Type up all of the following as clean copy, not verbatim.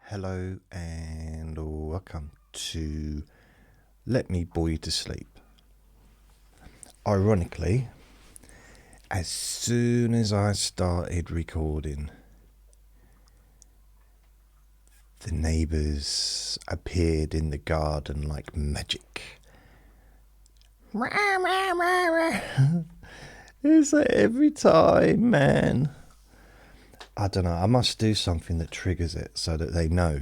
Hello and welcome to Let Me Bore You to Sleep. Ironically, as soon as I started recording, the neighbours appeared in the garden like magic. It's like every time, man. I don't know, I must do something that triggers it so that they know.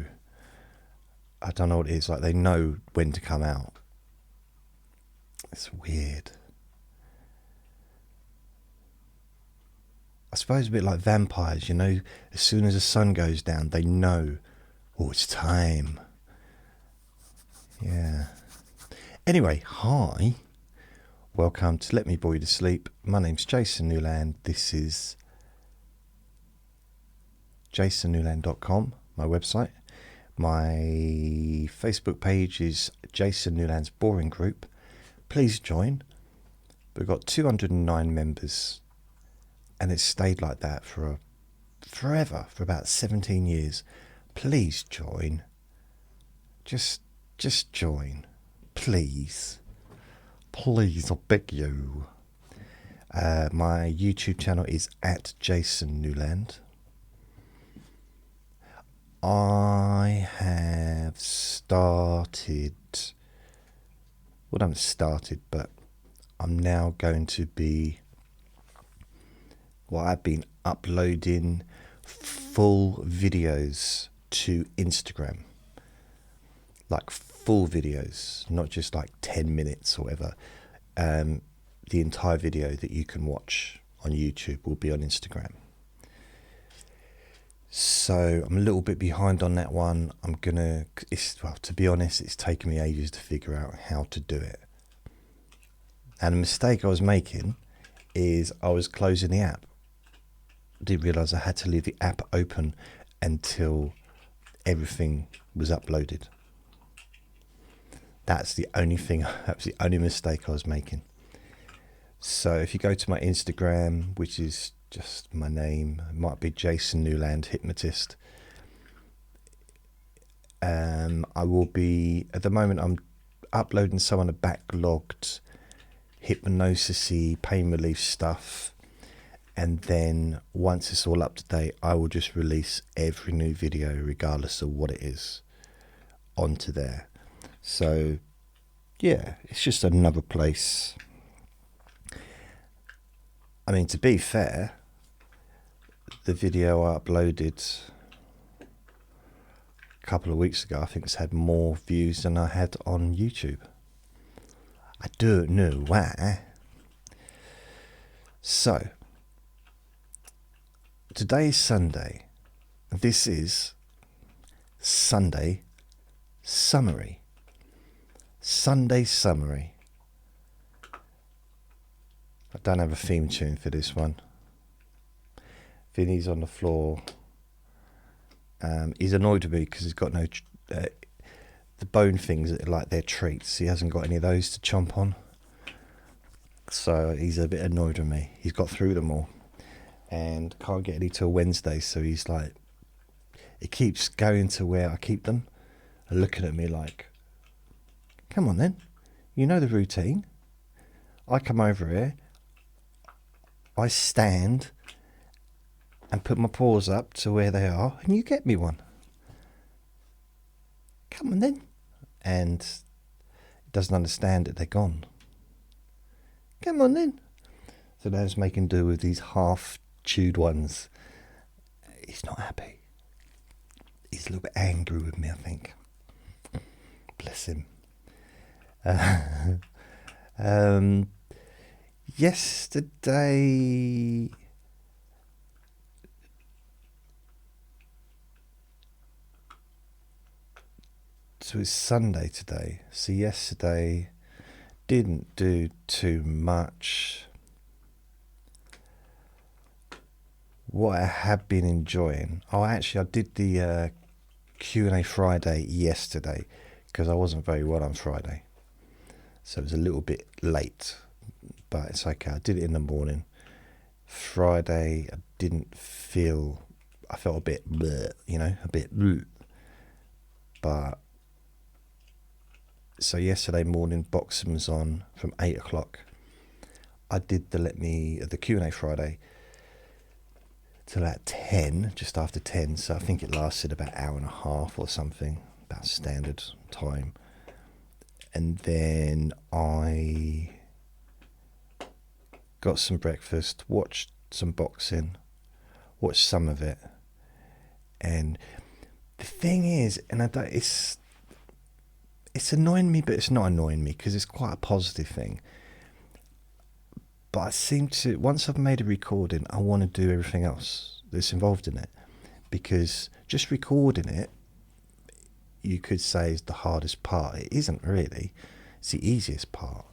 I don't know what it is, like they know when to come out. It's weird. I suppose a bit like vampires, you know, as soon as the sun goes down, they know, oh, it's time. Yeah. Anyway, hi. Welcome to Let Me Bore You to Sleep. My name's Jason Newland. This is jasonnewland.com, my website. My Facebook page is Jason Newland's Boring Group. Please join. We've got 209 members, and it's stayed like that for forever, for about 17 years. Please join. Just join. Please. Please, I beg you. My YouTube channel is at Jason Newland. I have started, well, I haven't started, but I'm now going to be, well, I've been uploading full videos to Instagram. Like full videos, not just like 10 minutes or whatever. The entire video that you can watch on YouTube will be on Instagram. So I'm a little bit behind on that one. To be honest, it's taken me ages to figure out how to do it. And the mistake I was making is I was closing the app. Didn't realise I had to leave the app open until everything was uploaded. That was the only mistake I was making. So if you go to my Instagram, which is just my name, it might be Jason Newland Hypnotist. I will be, at the moment, I'm uploading some of the backlogged hypnosis-y pain relief stuff. And then once it's all up to date, I will just release every new video, regardless of what it is, onto there. So, yeah, it's just another place. I mean, to be fair, the video I uploaded a couple of weeks ago, I think it's had more views than I had on YouTube. I don't know why. So, today's Sunday. This is Sunday Summary. Sunday Summary. I don't have a theme tune for this one. Vinny's on the floor. He's annoyed with me because he's got no... the bone things that are like their treats. He hasn't got any of those to chomp on. So he's a bit annoyed with me. He's got through them all. And can't get any till Wednesday. So he's like... He keeps going to where I keep them. And looking at me like... Come on then. You know the routine. I come over here. I stand and put my paws up to where they are, and you get me one. Come on then. And it doesn't understand that they're gone. Come on then. So now he's making do with these half-chewed ones. He's not happy. He's a little bit angry with me, I think. Bless him. Yesterday... So it's Sunday today. So yesterday didn't do too much. What I have been enjoying... Oh, actually, I did the Q&A Friday yesterday because I wasn't very well on Friday. So it was a little bit late, but it's okay. I did it in the morning. Friday, I felt a bit bleh, a bit bleh. But so yesterday morning, boxing was on from 8 o'clock. I did the Q&A Friday till at 10, just after 10. So I think it lasted about an hour and a half or something, about standard time. And then I got some breakfast, watched some boxing, watched some of it. And the thing is, and it's annoying me, but it's not annoying me because it's quite a positive thing. But I seem to, once I've made a recording, I want to do everything else that's involved in it. Because just recording it, you could say, is the hardest part. It isn't really. It's the easiest part.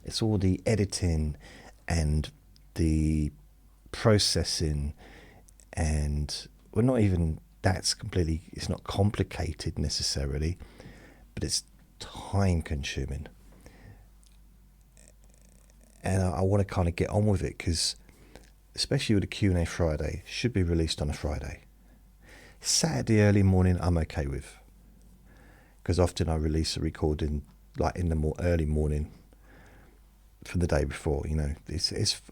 It's all the editing and the processing, and well, not even that's completely, it's not complicated necessarily, but it's time consuming. And I want to kind of get on with it because, especially with the Q&A Friday, should be released on a Friday. Saturday early morning, I'm okay with, because often I release a recording like in the more early morning from the day before. You know,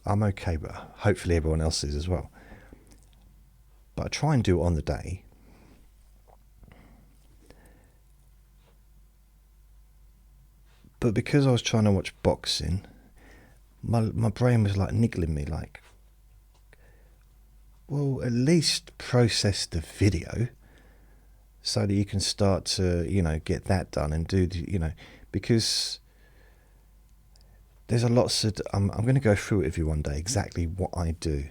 I'm okay, but hopefully everyone else is as well. But I try and do it on the day. But because I was trying to watch boxing, my brain was like niggling me, like, well, at least process the video so that you can start to, get that done and do the, because there's a lot of, I'm going to go through it with you one day, exactly what I do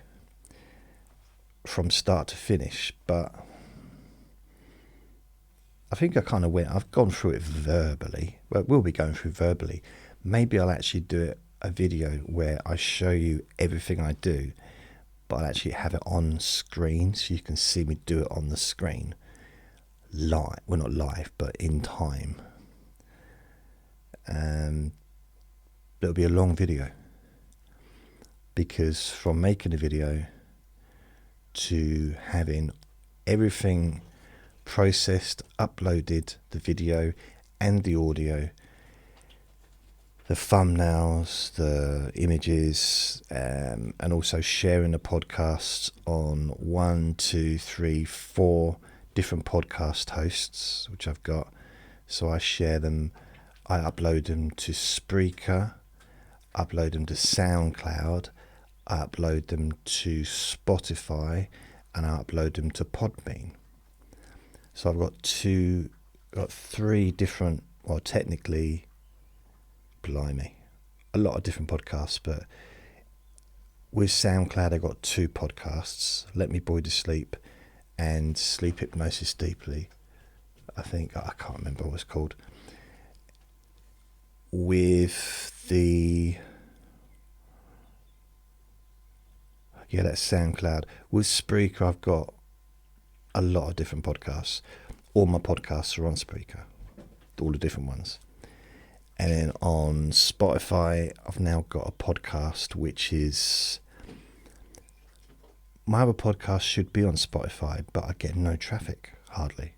from start to finish. But I think I've gone through it verbally. Well, we'll be going through verbally. Maybe I'll actually do a video where I show you everything I do, but I'll actually have it on screen so you can see me do it on the screen. Live, well, not live, but in time. It'll be a long video, because from making a video to having everything processed, uploaded, the video and the audio, the thumbnails, the images, and also sharing the podcasts on 1, 2, 3, 4 different podcast hosts, which I've got. So I share them, I upload them to Spreaker, upload them to SoundCloud, I upload them to Spotify, and I upload them to Podbean. So I've got 3 different, well, technically, blimey, a lot of different podcasts, but with SoundCloud I've got 2 podcasts, Let Me Bore You to Sleep and Sleep Hypnosis Deeply. I think, I can't remember what it's called. With that's SoundCloud. With Spreaker I've got a lot of different podcasts. All my podcasts are on Spreaker, all the different ones. And then on Spotify, I've now got a podcast which is, my other podcast should be on Spotify, but I get no traffic, hardly.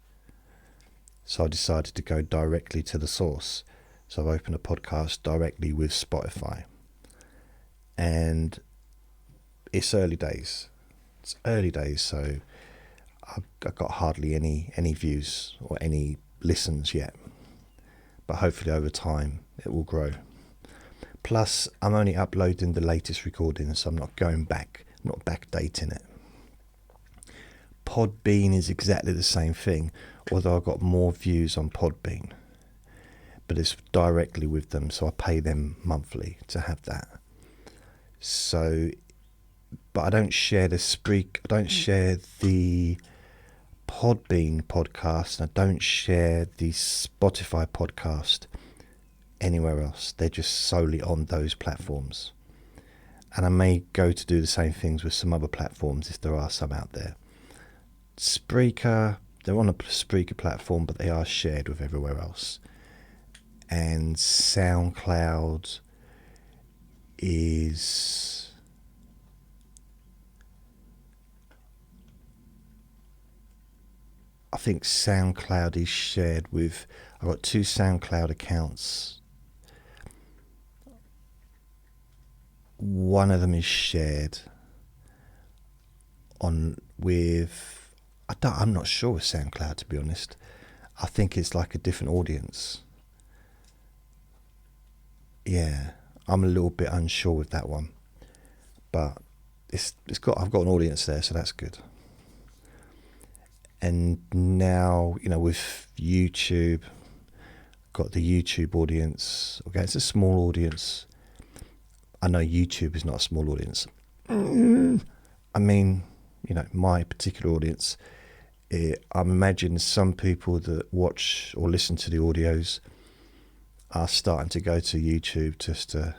So I decided to go directly to the source. So I've opened a podcast directly with Spotify. And it's early days. So I've got hardly any views or any listens yet. But hopefully over time it will grow. Plus, I'm only uploading the latest recordings, so I'm not going back, I'm not backdating it. Podbean is exactly the same thing, although I've got more views on Podbean. But it's directly with them, so I pay them monthly to have that. So, but I don't share the I don't share the Podbean podcast, and I don't share the Spotify podcast anywhere else. They're just solely on those platforms. And I may go to do the same things with some other platforms if there are some out there. Spreaker, they're on a Spreaker platform, but they are shared with everywhere else. And SoundCloud is, I think SoundCloud is shared with, I've got 2 SoundCloud accounts. One of them is shared on with, I'm not sure with SoundCloud, to be honest. I think it's like a different audience. Yeah, I'm a little bit unsure with that one, but I've got an audience there, so that's good. And now, with YouTube, got the YouTube audience. Okay, it's a small audience. I know YouTube is not a small audience. I mean, my particular audience, I'm imagining some people that watch or listen to the audios are starting to go to YouTube just to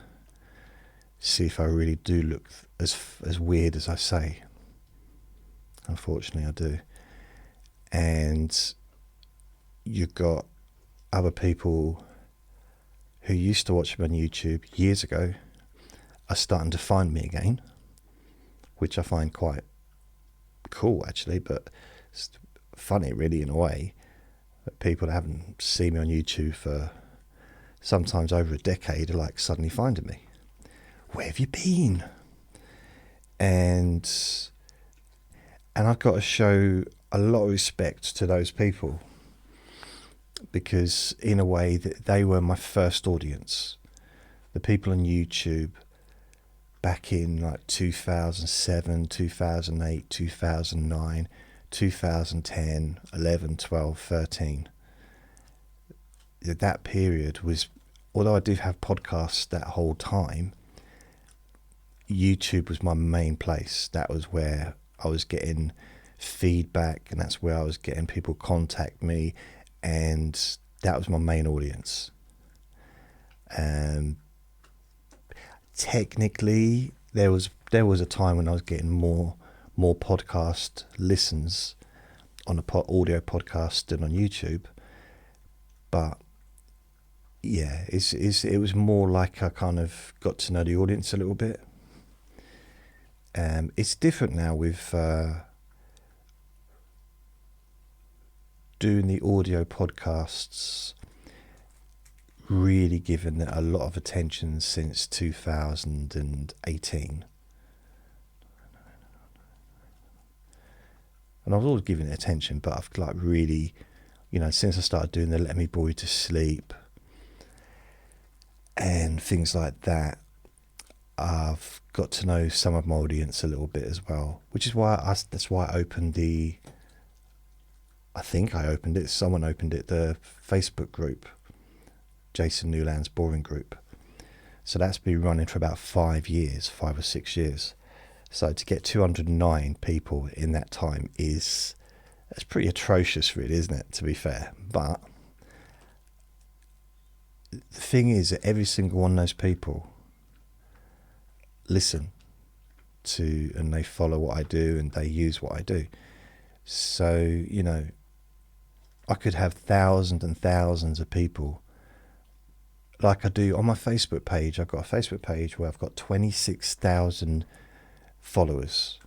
see if I really do look as weird as I say. Unfortunately, I do. And you've got other people who used to watch me on YouTube years ago are starting to find me again, which I find quite cool, actually, but it's funny, really, in a way, that people that haven't seen me on YouTube for sometimes over a decade are like suddenly finding me. Where have you been? And I've got to show a lot of respect to those people, because in a way that they were my first audience. The people on YouTube back in like 2007, 2008, 2009, 2010, 11, 12, 13. That period was, although I did have podcasts that whole time, YouTube was my main place. That was where I was getting feedback, and that's where I was getting people contact me, and that was my main audience. Technically, there was a time when I was getting more podcast listens on a audio podcast than on YouTube, but yeah, it was more like I kind of got to know the audience a little bit. It's different now with doing the audio podcasts, really given it a lot of attention since 2018. And I was always giving it attention, but I've like really, since I started doing the Let Me Bore You to Sleep and things like that, I've got to know some of my audience a little bit as well, which is why that's why I opened someone opened it, the Facebook group, Jason Newland's Boring Group. So that's been running for about 5 or 6 years. So to get 209 people in that time that's pretty atrocious, really, isn't it, to be fair? But the thing is that every single one of those people listen to, and they follow what I do, and they use what I do. So, I could have thousands and thousands of people, like I do on my Facebook page. I've got a Facebook page where I've got 26,000 followers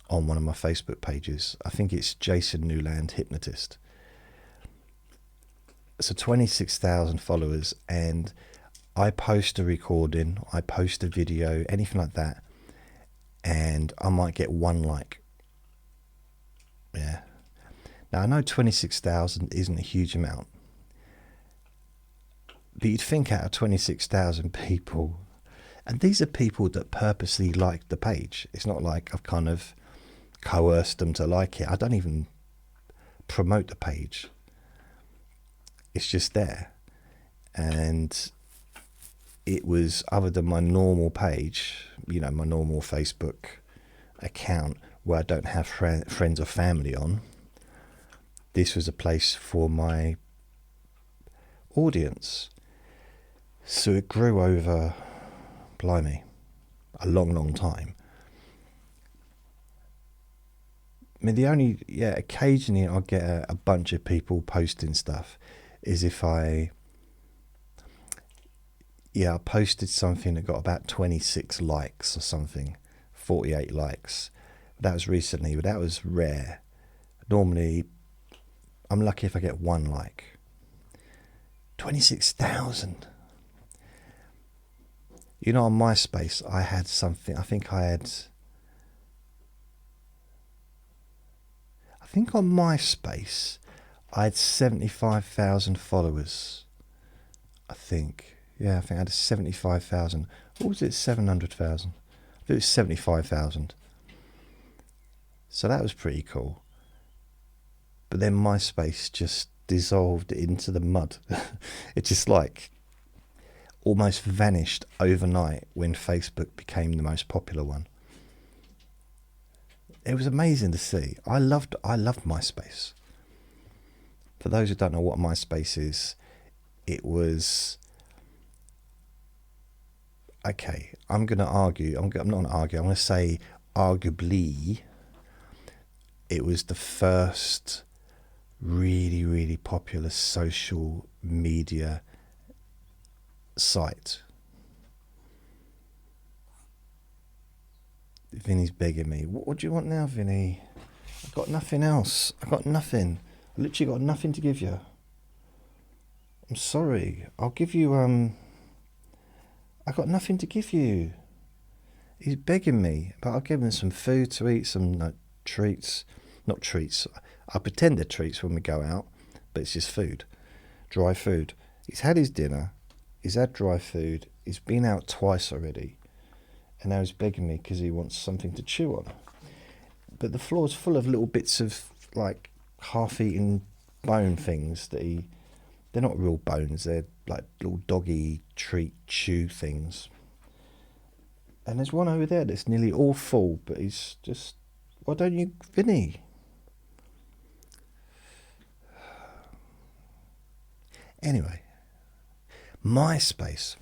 on one of my Facebook pages. I think it's Jason Newland Hypnotist. So 26,000 followers, and I post a recording, I post a video, anything like that, and I might get 1 like. Yeah. Now I know 26,000 isn't a huge amount, but you'd think out of 26,000 people, and these are people that purposely like the page. It's not like I've kind of coerced them to like it. I don't even promote the page. It's just there. And it was, other than my normal page, my normal Facebook account where I don't have friends or family on, this was a place for my audience. So it grew over, blimey, a long, long time. I mean, occasionally I'll get a bunch of people posting stuff, is if I posted something that got about 26 likes or something, 48 likes. That was recently, but that was rare. Normally, I'm lucky if I get one like. 26,000. You know, on MySpace, I had something. I think on MySpace, I had 75,000 followers. I think. Yeah, I think I had 75,000. Or was it 700,000? I think it was 75,000. So that was pretty cool. But then MySpace just dissolved into the mud. It just like almost vanished overnight when Facebook became the most popular one. It was amazing to see. I loved MySpace. For those who don't know what MySpace is, it was... Okay, I'm going to argue. I'm not going to argue. I'm going to say arguably it was the first really, really popular social media site. Vinny's begging me. What do you want now, Vinny? I've got nothing else. I've got nothing. I literally got nothing to give you. I'm sorry. I'll give you, I got nothing to give you. He's begging me, but I'll give him some food to eat, some treats. Not treats. I pretend they're treats when we go out, but it's just food. Dry food. He's had his dinner. He's had dry food. He's been out twice already. And now he's begging me because he wants something to chew on. But the floor's full of little bits of, like, half-eaten bone things that they're not real bones. They're like little doggy treat chew things. And there's one over there that's nearly all full, but he's just... Why don't you... Vinny? Anyway. MySpace.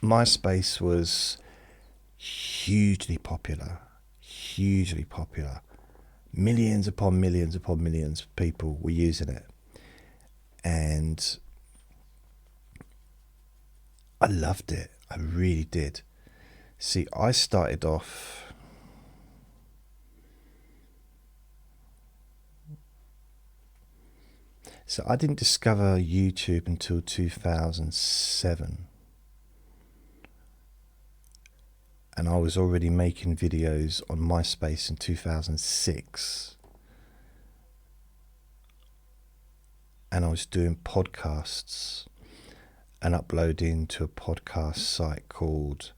MySpace was hugely popular. Hugely popular. Millions upon millions upon millions of people were using it. And I loved it. I really did. See, I started off... So I didn't discover YouTube until 2007. And I was already making videos on MySpace in 2006. And I was doing podcasts and uploading to a podcast site called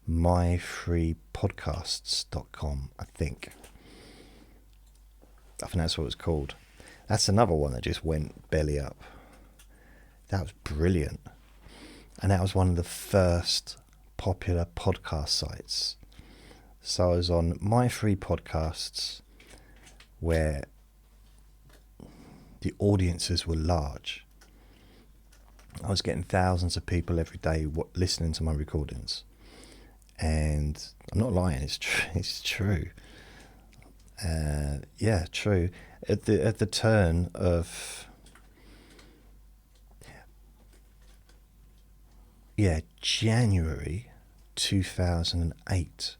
myfreepodcasts.com, I think. I think that's what it's called. That's another one that just went belly up. That was brilliant. And that was one of the first popular podcast sites. So I was on My Free Podcasts, where the audiences were large. I was getting thousands of people every day listening to my recordings. And I'm not lying, it's true. Yeah, true. At the turn of January 2008,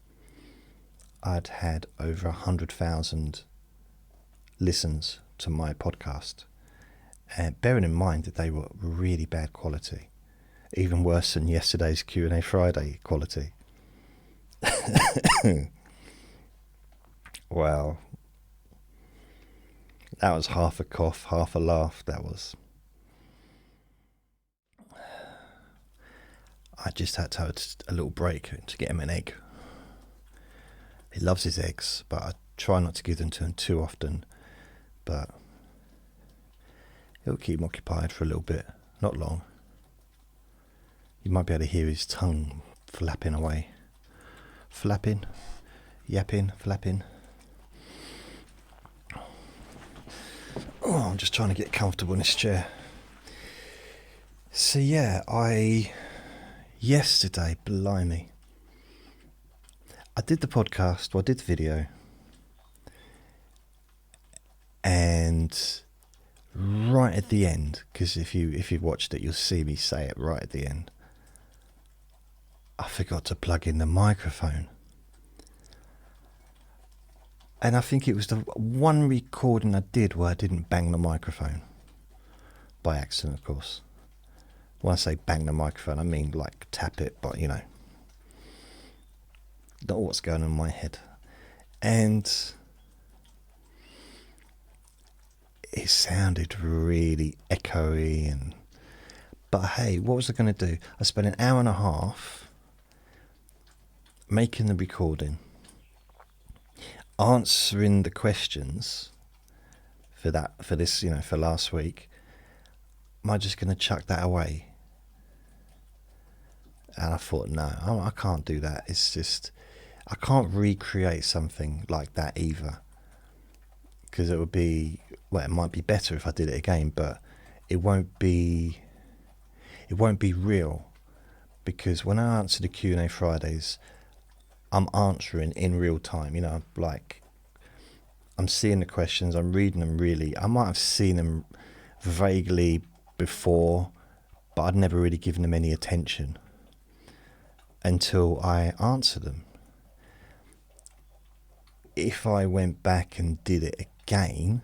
I'd had over 100,000 listens to my podcast, and bearing in mind that they were really bad quality, even worse than yesterday's Q&A Friday quality. Wow. That was half a cough, half a laugh, that was. I just had to have a little break to get him an egg. He loves his eggs, but I try not to give them to him too often. But it'll keep him occupied for a little bit, not long. You might be able to hear his tongue flapping away. Flapping, yapping, flapping. Oh, I'm just trying to get comfortable in this chair. So yeah, yesterday, blimey, I did the podcast, I did the video, and right at the end, because if you've watched it, you'll see me say it right at the end, I forgot to plug in the microphone. And I think it was the one recording I did where I didn't bang the microphone. By accident, of course. When I say bang the microphone, I mean like tap it, but not what's going on in my head. And it sounded really echoey, but hey, what was I going to do? I spent an hour and a half making the recording, answering the questions for this, for last week. Am I just going to chuck that away? And I thought, no, I can't do that. It's just, I can't recreate something like that either. Because it would be, well, it might be better if I did it again, but it won't be real. Because when I answer the Q&A Fridays, I'm answering in real time. Like, I'm seeing the questions, I'm reading them really. I might have seen them vaguely before, but I'd never really given them any attention until I answer them. If I went back and did it again,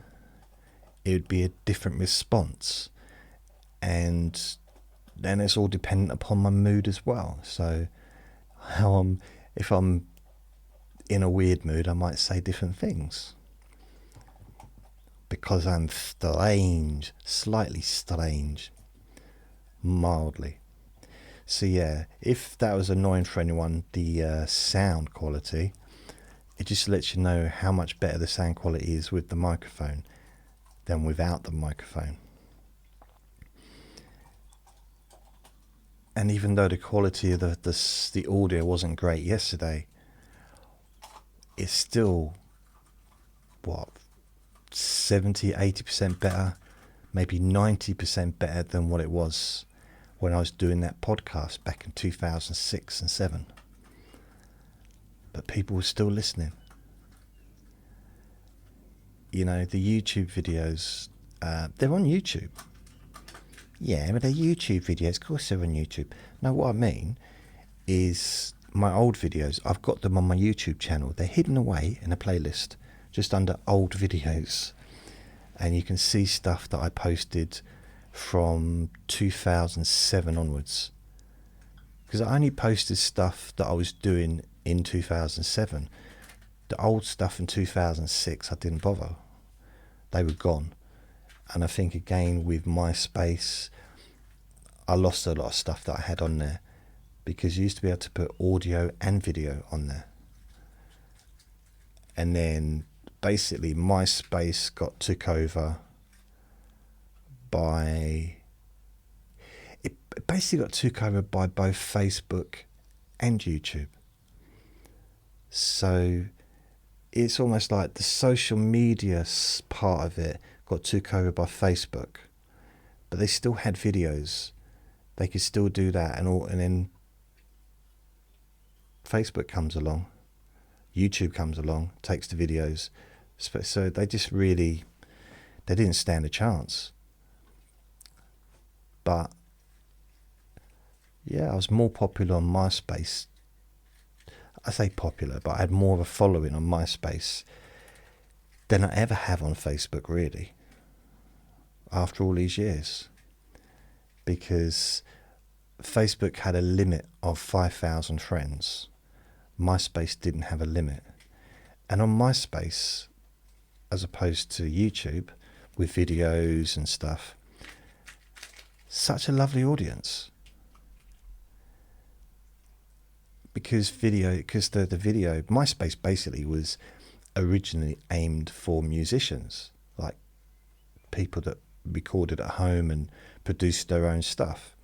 it would be a different response. And then it's all dependent upon my mood as well. So if I'm in a weird mood, I might say different things. Because I'm strange, slightly strange, mildly. So yeah, if that was annoying for anyone, the sound quality, it just lets you know how much better the sound quality is with the microphone than without the microphone. And even though the quality of the audio wasn't great yesterday, it's still, 70-80% better, maybe 90% better than what it was when I was doing that podcast back in 2006 and 2007. But people were still listening. The YouTube videos, they're on YouTube. Yeah, but they're YouTube videos. Of course they're on YouTube. No, what I mean is my old videos, I've got them on my YouTube channel. They're hidden away in a playlist just under old videos. And you can see stuff that I posted from 2007 onwards. Because I only posted stuff that I was doing in 2007. The old stuff in 2006, I didn't bother. They were gone. And I think again with MySpace, I lost a lot of stuff that I had on there. Because you used to be able to put audio and video on there. And then basically MySpace got took over by... It basically got took over by both Facebook and YouTube. So it's almost like the social media part of it got took over by Facebook, but they still had videos. They could still do that, and then Facebook comes along, YouTube comes along, takes the videos. So they just really, they didn't stand a chance. But yeah, I was more popular on MySpace. I say popular, but I had more of a following on MySpace than I ever have on Facebook, really, after all these years. Because Facebook had a limit of 5,000 friends. MySpace didn't have a limit. And on MySpace, as opposed to YouTube, with videos and stuff, such a lovely audience. Because the video, MySpace basically was originally aimed for musicians, like people that recorded at home and produced their own stuff.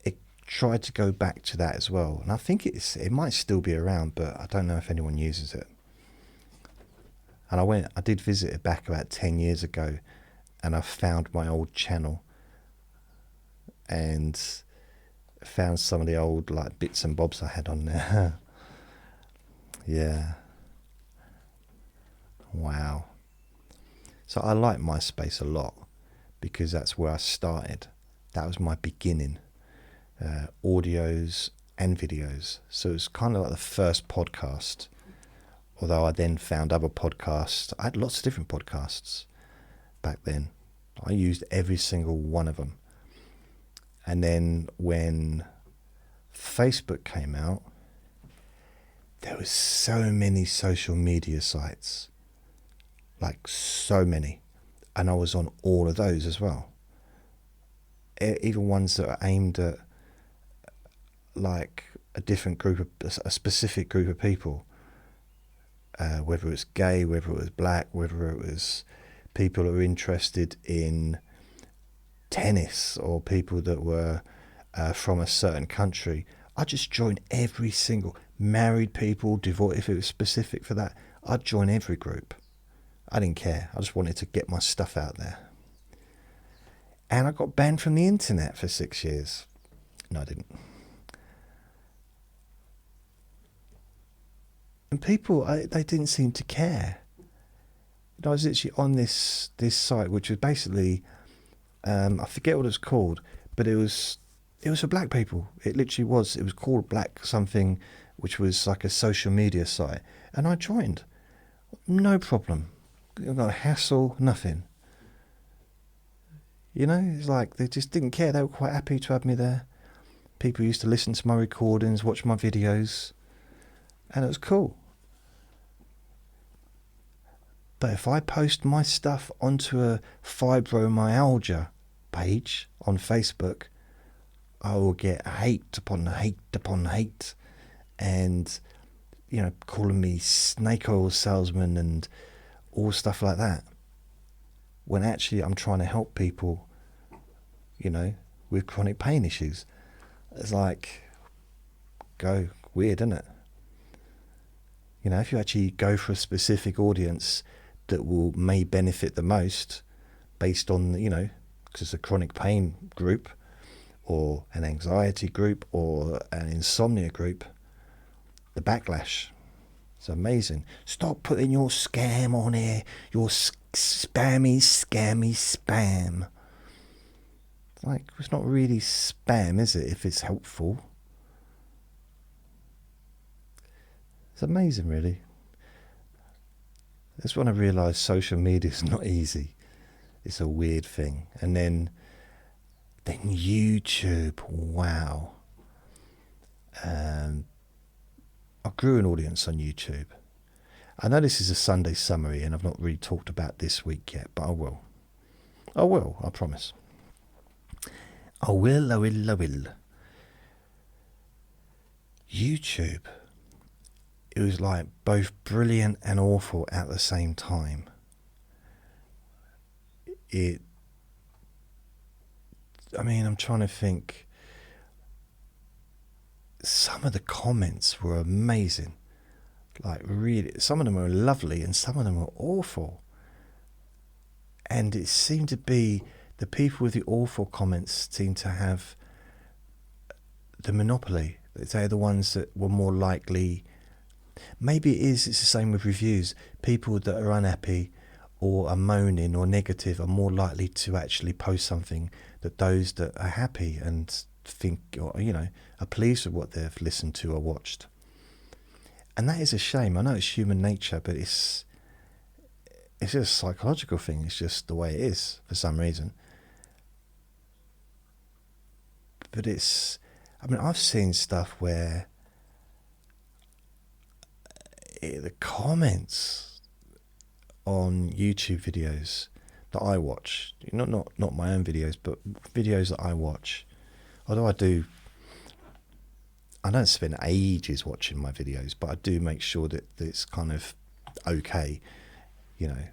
It tried to go back to that as well, and I think it might still be around, but I don't know if anyone uses it. And I did visit it back about 10 years ago, and I found my old channel and found some of the old like bits and bobs I had on there. Yeah. Wow. So I like MySpace a lot because that's where I started. That was my beginning. Audios and videos. So it was kind of like the first podcast Although I then found other podcasts. I had lots of different podcasts back then. I used every single one of them. And then when Facebook came out, there was so many social media sites. Like so many. And I was on all of those as well. Even ones that are aimed at like a different group of, a specific group of people. Whether it was gay, whether it was black, whether it was people who were interested in tennis, or people that were from a certain country. I just joined every single, married people, divorced, if it was specific for that, I'd join every group. I didn't care. I just wanted to get my stuff out there. And I got banned from the internet for 6 years. No, I didn't. And people, they didn't seem to care. I was literally on this site, which was basically, I forget what it was called, but it was for black people. It literally was. It was called Black something, which was like a social media site. And I joined. No problem. Not a hassle, nothing. You know, it's like they just didn't care. They were quite happy to have me there. People used to listen to my recordings, watch my videos, and it was cool. But if I post my stuff onto a fibromyalgia page on Facebook, I will get hate upon hate upon hate, and, you know, calling me snake oil salesman and all stuff like that. When actually I'm trying to help people, you know, with chronic pain issues. It's like, go weird, isn't it? You know, if you actually go for a specific audience that may benefit the most based on, you know, because it's a chronic pain group or an anxiety group or an insomnia group, the backlash, it's amazing. Stop putting your scam on here, your spammy, scammy spam. It's like, it's not really spam, is it, if it's helpful? It's amazing, really. That's when I realised social media is not easy. It's a weird thing. And then YouTube, wow. I grew an audience on YouTube. I know this is a Sunday summary and I've not really talked about this week yet, but I will. I promise. I will. YouTube. It was like both brilliant and awful at the same time. I'm trying to think. Some of the comments were amazing. Like, really, some of them were lovely and some of them were awful. And it seemed to be the people with the awful comments seemed to have the monopoly. They're the ones that were more likely. Maybe it's the same with reviews. People that are unhappy or are moaning or negative are more likely to actually post something that those that are happy and think, or, you know, are pleased with what they've listened to or watched. And that is a shame. I know it's human nature, but it's just a psychological thing. It's just the way it is for some reason. But I've seen stuff where the comments on YouTube videos that I watch, not my own videos, but videos that I watch, although I don't spend ages watching my videos, but I do make sure that it's kind of okay, you know.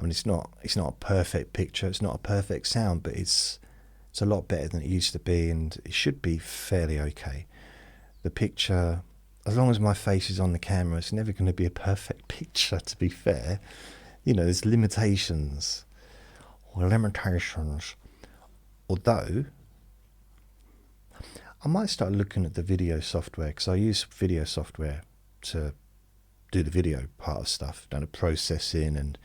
It's not a perfect picture, it's not a perfect sound, but it's a lot better than it used to be, and it should be fairly okay. The picture, as long as my face is on the camera, it's never going to be a perfect picture, to be fair. You know, there's limitations. Although, I might start looking at the video software, because I use video software to do the video part of stuff, down to processing and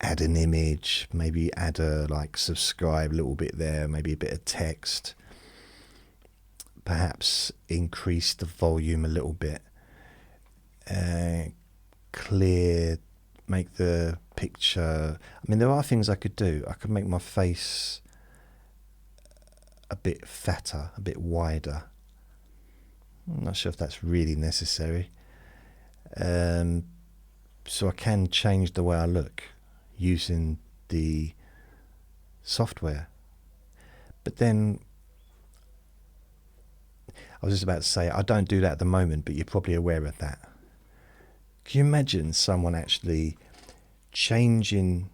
add an image, maybe add a subscribe a little bit there, maybe a bit of text, perhaps increase the volume a little bit, clear, make the picture. I mean, there are things I could do. I could make my face a bit fatter, a bit wider. I'm not sure if that's really necessary. So I can change the way I look using the software. But then, I was just about to say, I don't do that at the moment, but you're probably aware of that. Can you imagine someone actually doing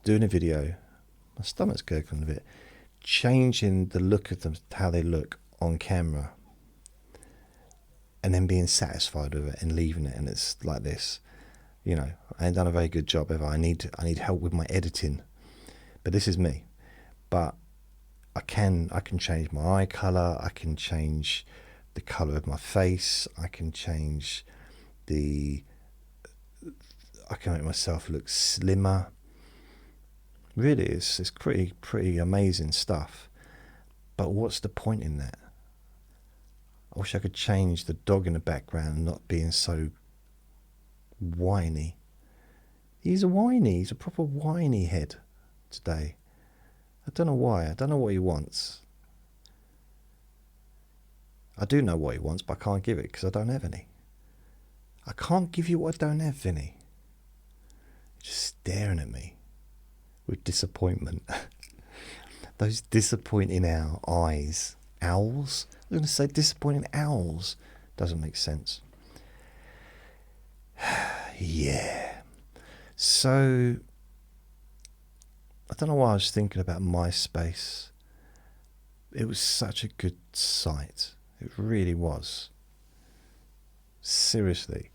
a video, my stomach's gurgling a bit, changing the look of them, how they look on camera, and then being satisfied with it and leaving it, and it's like this. You know, I ain't done a very good job ever. I need help with my editing, but this is me. But I can change my eye color. I can change the color of my face. I can make myself look slimmer. Really, it's pretty amazing stuff. But what's the point in that? I wish I could change the dog in the background not being so whiny. He's a proper whiny head today. I don't know why. I don't know what he wants. I do know what he wants, but I can't give it because I don't have any. I can't give you what I don't have, Vinny. You're just staring at me with disappointment. Those disappointing eyes. Owls? I was going to say disappointing owls. Doesn't make sense. Yeah. So, I don't know why I was thinking about MySpace. It was such a good site. It really was. Seriously.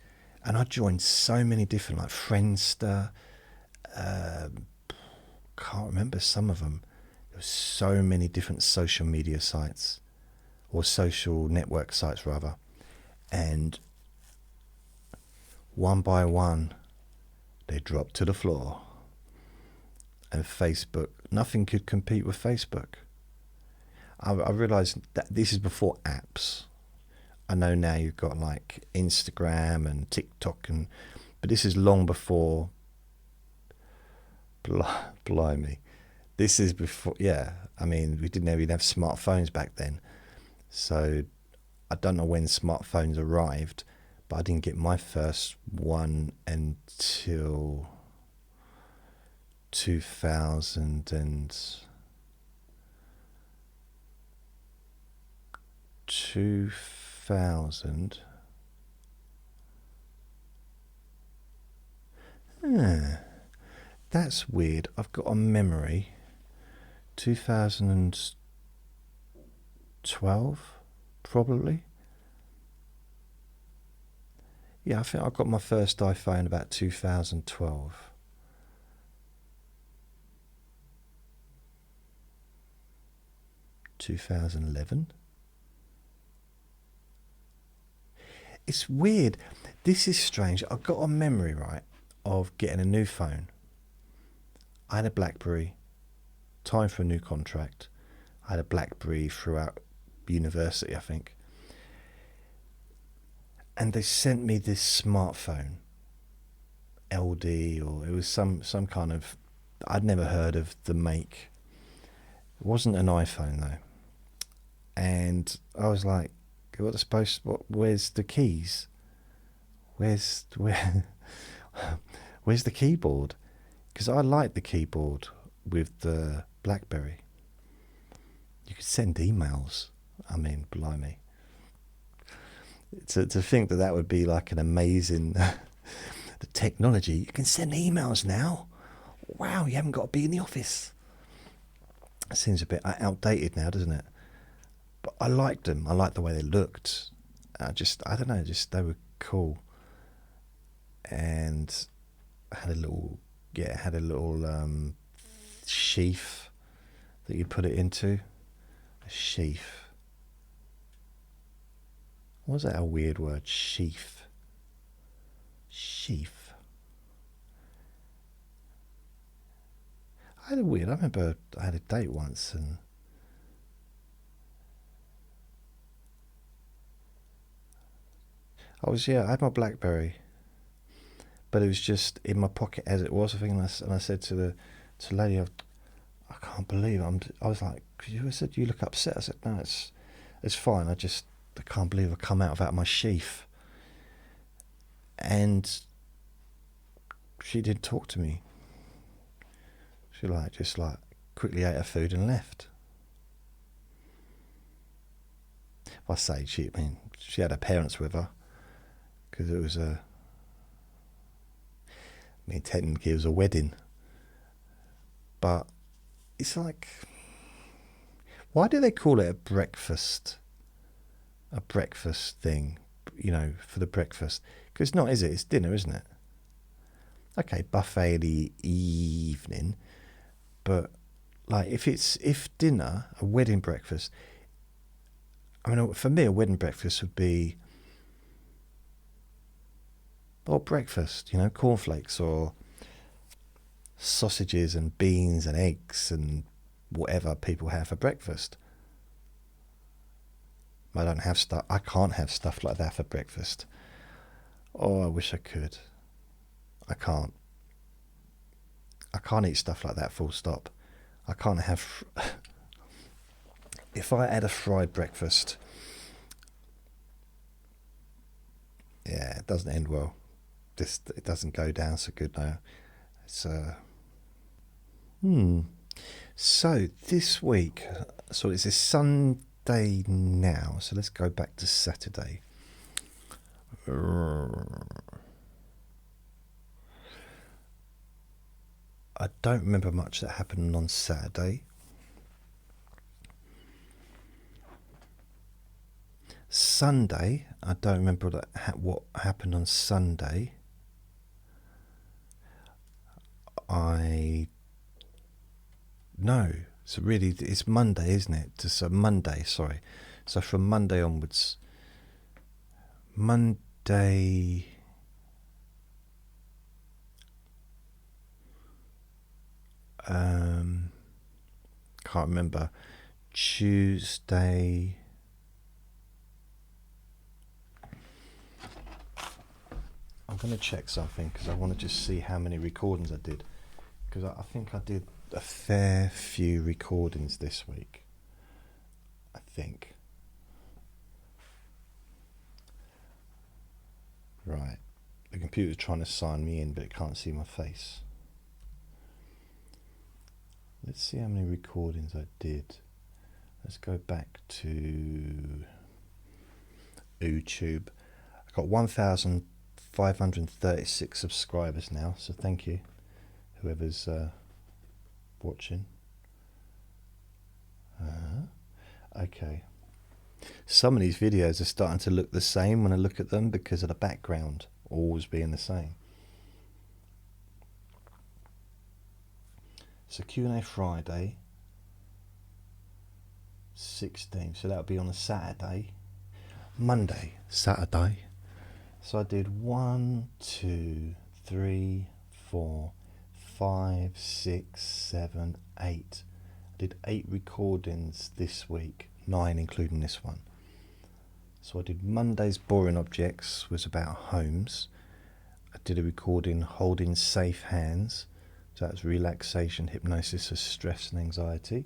And I joined so many different, like Friendster. Can't remember some of them. There were so many different social media sites, or social network sites rather, and one by one they dropped to the floor. And Facebook, nothing could compete with Facebook. I realised that this is before apps. I know now you've got like Instagram and TikTok, but this is long before. Blimey, this is before. Yeah, I mean, we didn't even have smartphones back then, so I don't know when smartphones arrived, but I didn't get my first one until 2000 and 2000. That's weird. I've got a memory. 2012, probably. Yeah, I think I got my first iPhone about 2012. $2011. It's weird. This is strange. I've got a memory, right, of getting a new phone. I had a BlackBerry. Time for a new contract. I had a BlackBerry throughout university, I think. And they sent me this smartphone. LD, or it was some kind of... I'd never heard of the make. It wasn't an iPhone, though. And I was like, where's the keys? Where's the keyboard? Because I liked the keyboard with the BlackBerry. You could send emails. I mean, blimey. To think that would be like an amazing... the technology. You can send emails now. Wow, you haven't got to be in the office. It seems a bit outdated now, doesn't it? But I liked them. I liked the way they looked. I don't know, they were cool. And I had a little sheath that you put it into. A sheath. Was that a weird word? Sheath. Sheath. I remember I had a date once, and I had my BlackBerry, but it was just in my pocket as it was. I think, and I said to the lady, I can't believe I was like, you said you look upset. I said, no, it's fine. I can't believe I come out of my sheath. And she didn't talk to me. She just quickly ate her food and left. If I say she had her parents with her, because it was technically it was a wedding. But it's like, why do they call it a breakfast? A breakfast thing, for the breakfast. Because it's not, is it? It's dinner, isn't it? Okay, buffet in the evening. But, if dinner, a wedding breakfast, for me, a wedding breakfast would be, breakfast, cornflakes or sausages and beans and eggs and whatever people have for breakfast. I can't have stuff like that for breakfast. Oh, I wish I could. I can't eat stuff like that, full stop. I can't have... If I had a fried breakfast, yeah, it doesn't end well. It doesn't go down so good now. It's So this week, it's this Sunday now. So let's go back to Saturday. I don't remember much that happened on Saturday. Sunday, I don't remember what happened on Sunday. No. So really, it's Monday, isn't it? So Monday, sorry. So from Monday onwards. Monday... can't remember. Tuesday... I'm going to check something because I want to just see how many recordings I did. Because I think I did a fair few recordings this week. I think. Right. The computer's trying to sign me in, but it can't see my face. Let's see how many recordings I did. Let's go back to YouTube. I've got 1,536 subscribers now, so thank you, whoever's watching. Okay. Some of these videos are starting to look the same when I look at them because of the background always being the same. So Q&A Friday, 16, so that'll be on a Saturday. Monday, Saturday. So I did 1, 2, 3, 4, 5, 6, 7, 8. I did 8 recordings this week, 9 including this one. So I did Monday's Boring Objects, was about homes. I did a recording holding safe hands. So that's relaxation, hypnosis of stress and anxiety.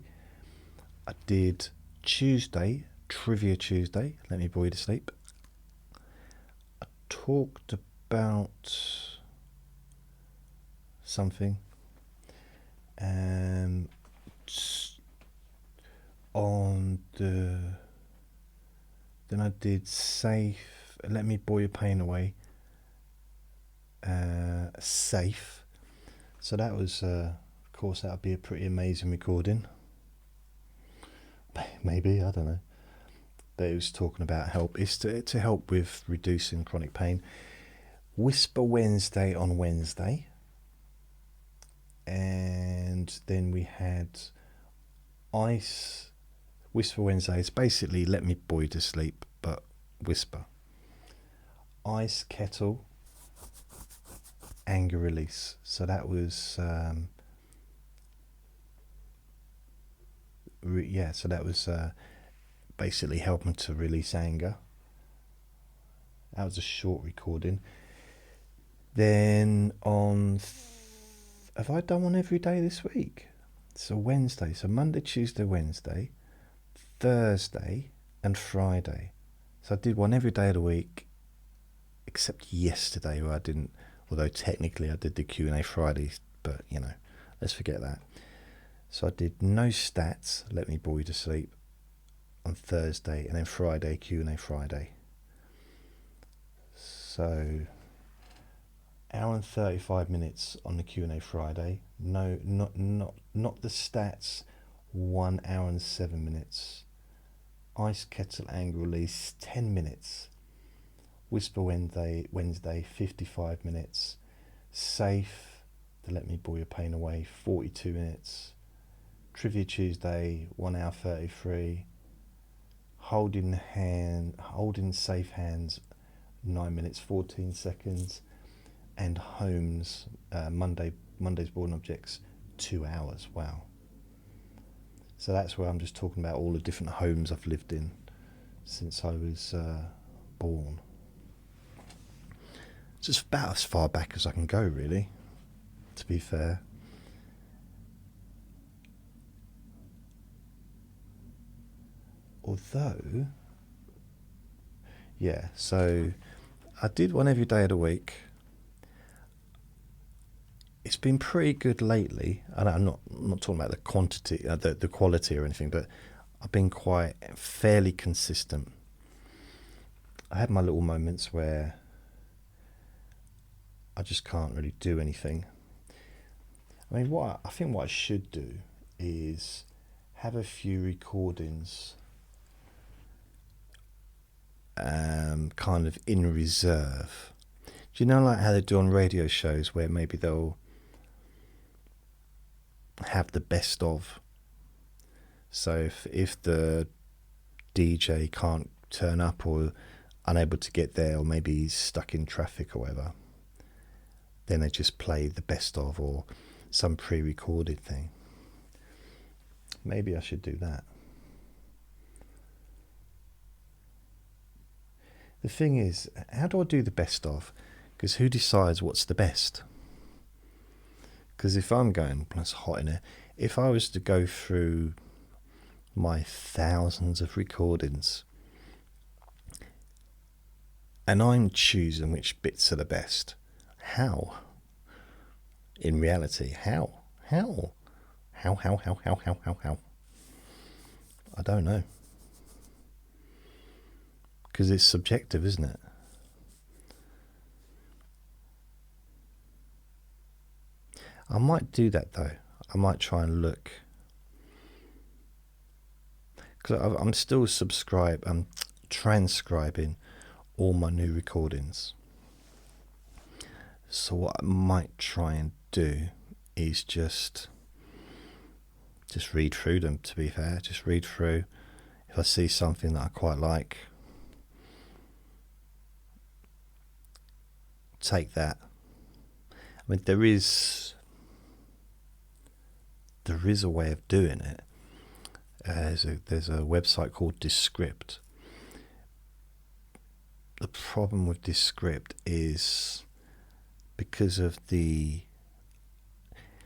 I did Tuesday, Trivia Tuesday, let me bore you to sleep. I talked about something. Then I did safe, let me bore your pain away. Safe. So that was, of course, that would be a pretty amazing recording. Maybe, I don't know. But it was talking about help. It's to help with reducing chronic pain. Whisper Wednesday on Wednesday. And then we had Ice. Whisper Wednesday is basically let me bore you to sleep, but whisper. Ice Kettle. Anger release. So that was so that was basically helping to release anger. That was a short recording. Then have I done one every day this week? So Wednesday, so Monday, Tuesday, Wednesday, Thursday and Friday. So I did one every day of the week, except yesterday where I didn't, although technically I did the Q&A Friday, but you know, let's forget that. So I did no stats, let me bore you to sleep, on Thursday, and then Friday, Q&A Friday. So hour and 35 minutes on the Q&A Friday. No, not the stats. 1 hour and 7 minutes. Ice Kettle Anger Release 10 minutes. Whisper Wednesday 55 minutes. Safe to Let Me Bore Your Pain Away 42 minutes. Trivia Tuesday 1 hour 33. Holding Safe Hands 9 minutes 14 seconds. And Homes, Monday's Boring Objects, 2 hours. Wow. So that's where I'm just talking about all the different homes I've lived in since I was born. It's just about as far back as I can go, really, to be fair. Although, yeah, so I did one every day of the week. It's been pretty good lately. I'm not talking about the quantity, the quality or anything, but I've been quite fairly consistent. I had my little moments where I just can't really do anything. I mean, I think what I should do is have a few recordings kind of in reserve. Do you know, like how they do on radio shows where maybe they'll have the best of? So if the DJ can't turn up or unable to get there, or maybe he's stuck in traffic or whatever, then they just play the best of or some pre-recorded thing. Maybe I should do that. The thing is, how do I do the best of? Because who decides what's the best? Because if I'm going, it's hot in here, if I was to go through my thousands of recordings and I'm choosing which bits are the best, how? In reality, how? How? I don't know. Because it's subjective, isn't it? I might do that though. I might try and look. Because I'm still I'm transcribing all my new recordings. So what I might try and do is just read through them, to be fair. Just read through. If I see something that I quite like, take that. I mean, there is a way of doing it. There's a website called Descript. The problem with Descript is because of the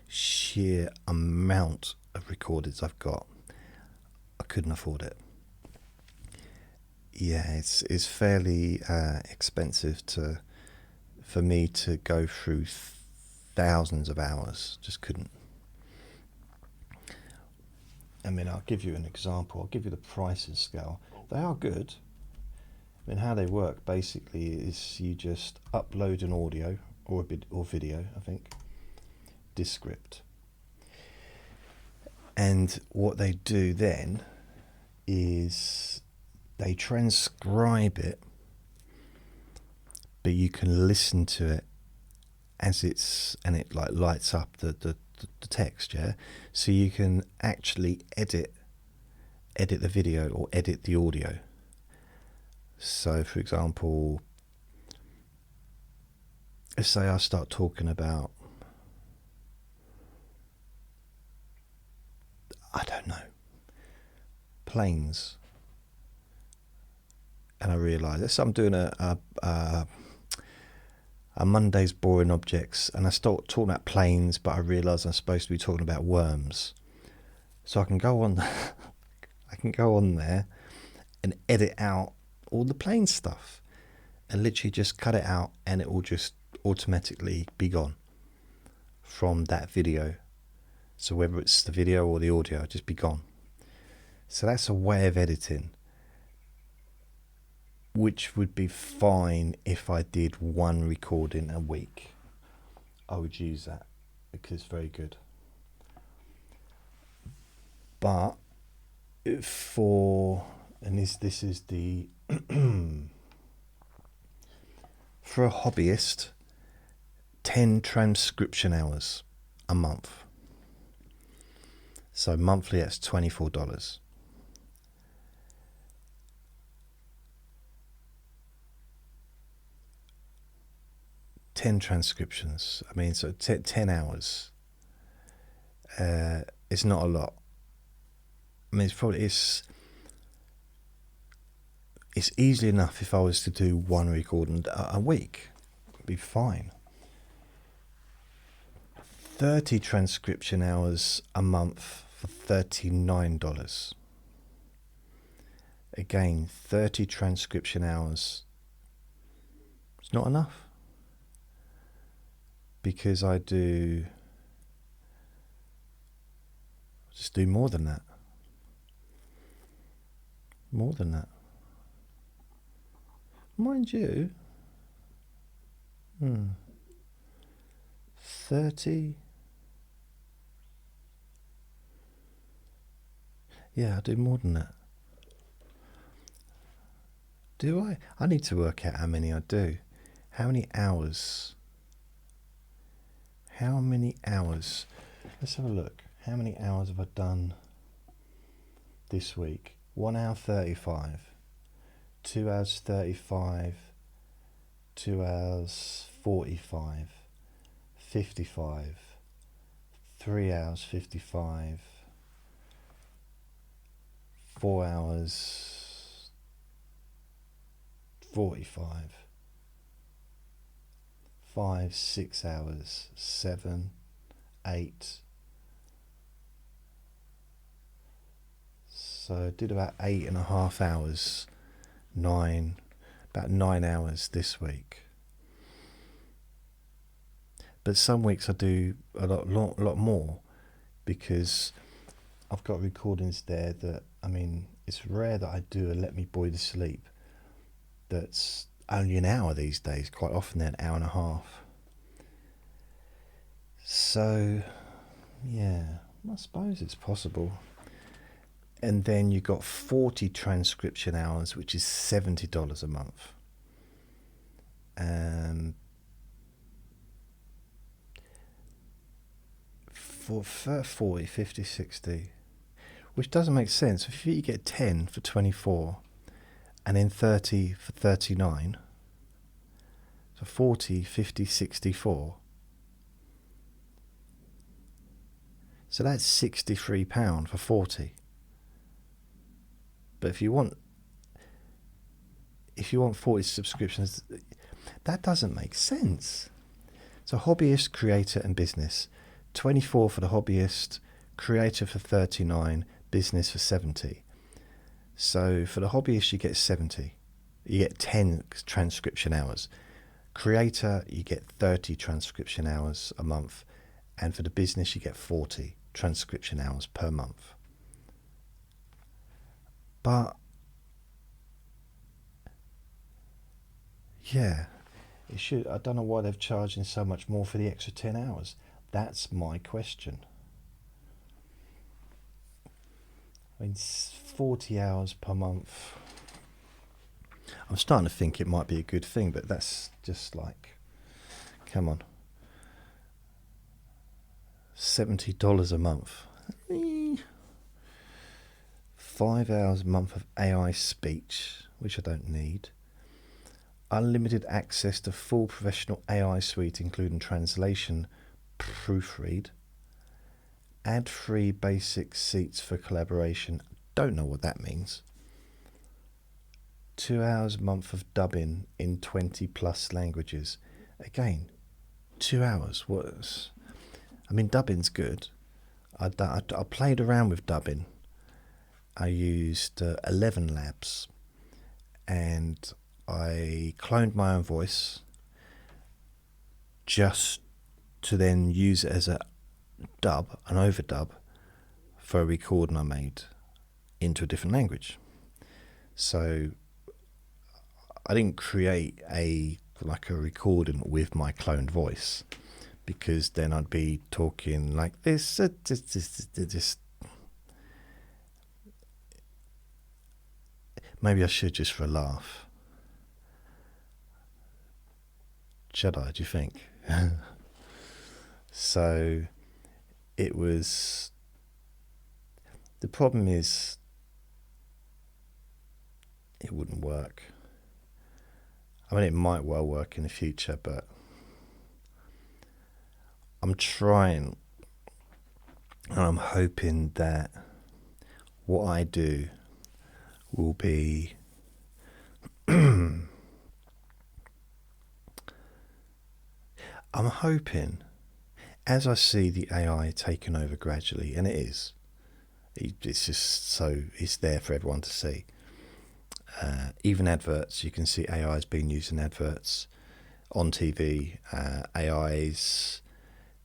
sheer amount of recordings I've got, I couldn't afford it. Yeah, it's fairly expensive for me to go through thousands of hours. Just couldn't. I mean, I'll give you an example. I'll give you the prices scale. They are good. I mean, how they work basically is you just upload an audio or video, I think, Descript. And what they do then is they transcribe it, but you can listen to it as and it like lights up the text, yeah? So you can actually edit the video or edit the audio. So for example, let's say I start talking about, I don't know, planes. and I realised so I'm doing a Monday's boring objects, and I start talking about planes, but I realise I'm supposed to be talking about worms. So I can go on, I can go on there and edit out all the plane stuff, and literally just cut it out, and it will just automatically be gone from that video. So whether it's the video or the audio, just be gone. So that's a way of editing, which would be fine if I did one recording a week. I would use that because it's very good. But for, and this is the for a hobbyist, 10 transcription hours a month. So monthly that's $24. Ten transcriptions. I mean, so 10 hours. It's not a lot. I mean, it's easily enough if I was to do one recording a week. It'd be fine. 30 transcription hours a month for $39. Again, 30 transcription hours. It's not enough. Because I just do more than that. More than that. Mind you, 30. Yeah, I do more than that. Do I? I need to work out how many I do. How many hours? How many hours? Let's have a look. How many hours have I done this week? 1 hour 35. 2 hours 35. 2 hours 45. 55. 3 hours 55. 4 hours 45. 5, 6 hours, 7, 8. So I did about 8.5 hours, 9, about 9 hours this week. But some weeks I do a lot more, because I've got recordings there that, I mean, it's rare that I do a Let Me Bore You to Sleep that's only an hour these days. Quite often they're an hour and a half. So yeah, I suppose it's possible. And then you got 40 transcription hours, which is $70 a month. For 40, 50, 60, which doesn't make sense. If you get 10 for 24, and then 30 for 39, so 40, 50, 64. So that's £63 for 40. But if you want 40 subscriptions, that doesn't make sense. So hobbyist, creator and business, 24 for the hobbyist, creator for 39, business for 70. So for the hobbyist you get 70. You get 10 transcription hours. Creator, you get 30 transcription hours a month. And for the business you get 40 transcription hours per month. But yeah, it should. I don't know why they're charging so much more for the extra 10 hours. That's my question. I mean, 40 hours per month. I'm starting to think it might be a good thing, but that's just like, come on. $70 a month. 5 hours a month of AI speech, which I don't need. Unlimited access to full professional AI suite, including translation, proofread. Ad-free basic seats for collaboration. Don't know what that means. 2 hours a month of dubbing in 20 plus languages. Again, 2 hours. I mean, dubbing's good. I played around with dubbing. I used 11 Labs, and I cloned my own voice just to then use it as an overdub for a recording I made into a different language. So I didn't create a recording with my cloned voice, because then I'd be talking like this. Maybe I should, just for a laugh. Should I? Do you think? So it was. The problem is, it wouldn't work. I mean, it might well work in the future, but I'm trying, and I'm hoping that what I do will be I'm hoping, as I see the AI taking over gradually, and it is, it's just so it's there for everyone to see. Even adverts, you can see AI is being used in adverts on TV. AI's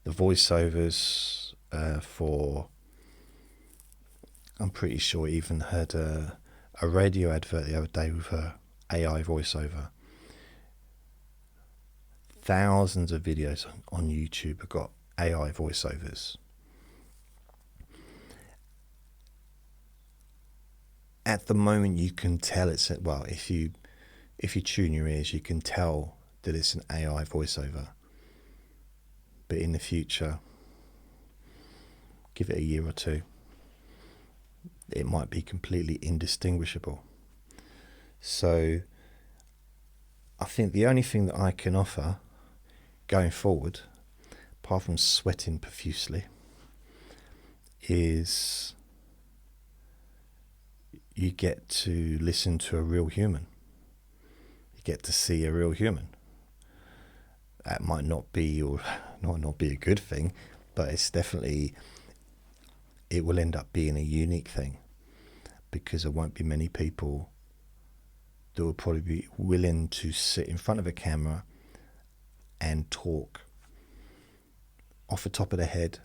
the voiceovers for. I'm pretty sure I even heard a radio advert the other day with a AI voiceover. Thousands of videos on YouTube have got AI voiceovers. At the moment, you can tell if you tune your ears, you can tell that it's an AI voiceover. But in the future, give it a year or two, it might be completely indistinguishable. So I think the only thing that I can offer going forward, apart from sweating profusely, is you get to listen to a real human. You get to see a real human. That might not be a good thing, but it's definitely, it will end up being a unique thing, because there won't be many people that will probably be willing to sit in front of a camera and talk off the top of their head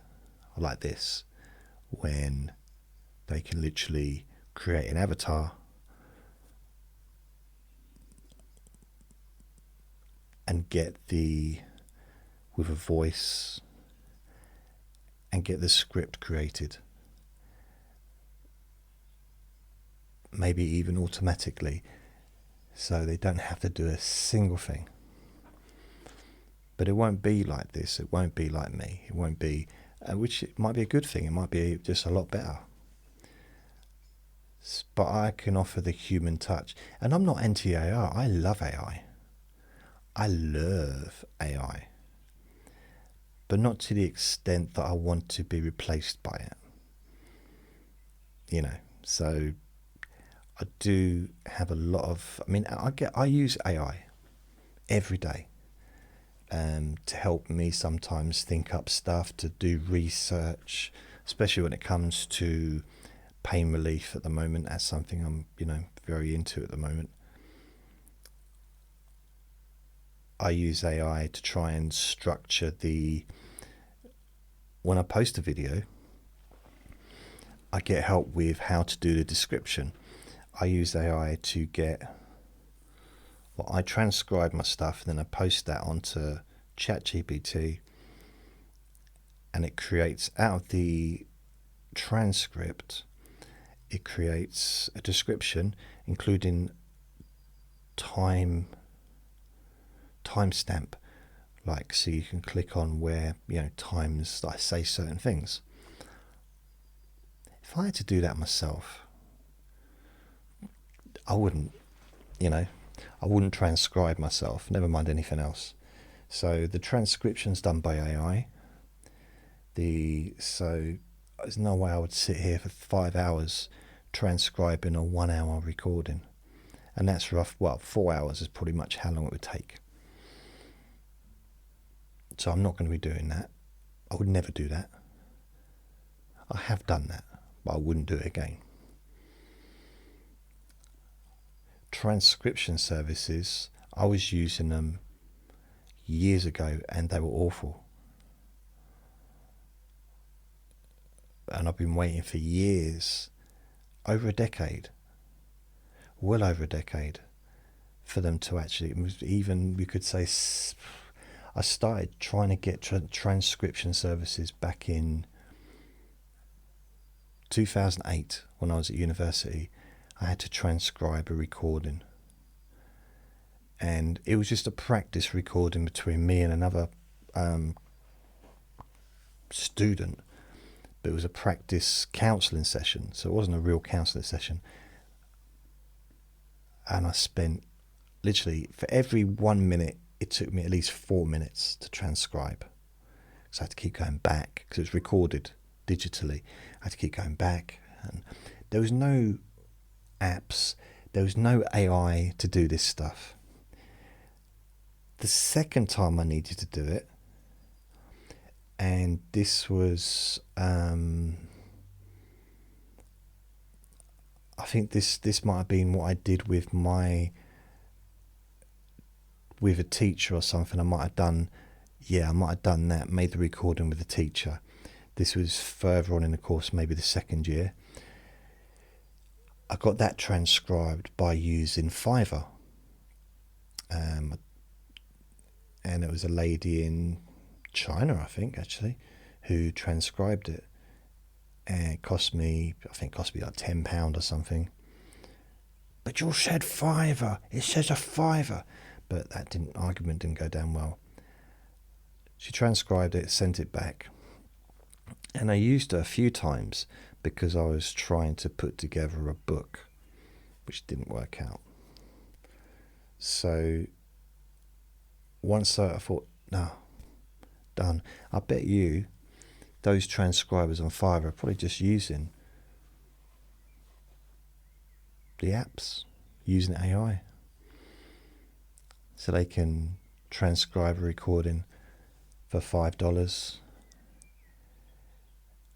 like this, when they can literally create an avatar and get with a voice, and get the script created, maybe even automatically, so they don't have to do a single thing. But it won't be like this. It won't be like me. It won't be, which it might be a good thing. It might be just a lot better. But I can offer the human touch. And I'm not anti-AI. I love AI. I love AI. But not to the extent that I want to be replaced by it. You know, so I do have a lot of, I use AI every day to help me sometimes think up stuff, to do research, especially when it comes to pain relief at the moment. That's something I'm, very into at the moment. I use AI to try and structure when I post a video, I get help with how to do the description. I use AI to I transcribe my stuff, and then I post that onto ChatGPT, and it creates, out of the transcript, it creates a description, including timestamp, so you can click on where, times I say certain things. If I had to do that myself, I wouldn't transcribe myself, never mind anything else. So the transcription's done by AI. So there's no way I would sit here for 5 hours transcribing a 1 hour recording. And that's rough. Well, 4 hours is pretty much how long it would take. So I'm not going to be doing that. I would never do that. I have done that, but I wouldn't do it again. Transcription services, I was using them years ago and they were awful. And I've been waiting for years, over a decade, well over a decade, for them to actually, even we could say, I started trying to get transcription services back in 2008 when I was at university. I had to transcribe a recording, and it was just a practice recording between me and another student, but it was a practice counselling session, so it wasn't a real counselling session. And I spent literally, for every 1 minute, it took me at least 4 minutes to transcribe. So I had to keep going back, because it was recorded digitally. I had to keep going back, and there was no apps, there was no AI to do this stuff. The second time I needed to do it, and this was, I think this might have been what I did with a teacher or something. I might have done that, made the recording with the teacher. This was further on in the course, maybe the second year. I got that transcribed by using Fiverr. And it was a lady in China, I think, actually, who transcribed it. And it cost me like £10 or something. But you said Fiverr. It says a Fiverr. But that argument didn't go down well. She transcribed it, sent it back. And I used her a few times because I was trying to put together a book, which didn't work out. So once I thought, no, done. I bet you those transcribers on Fiverr are probably just using the apps, using AI. So they can transcribe a recording for $5,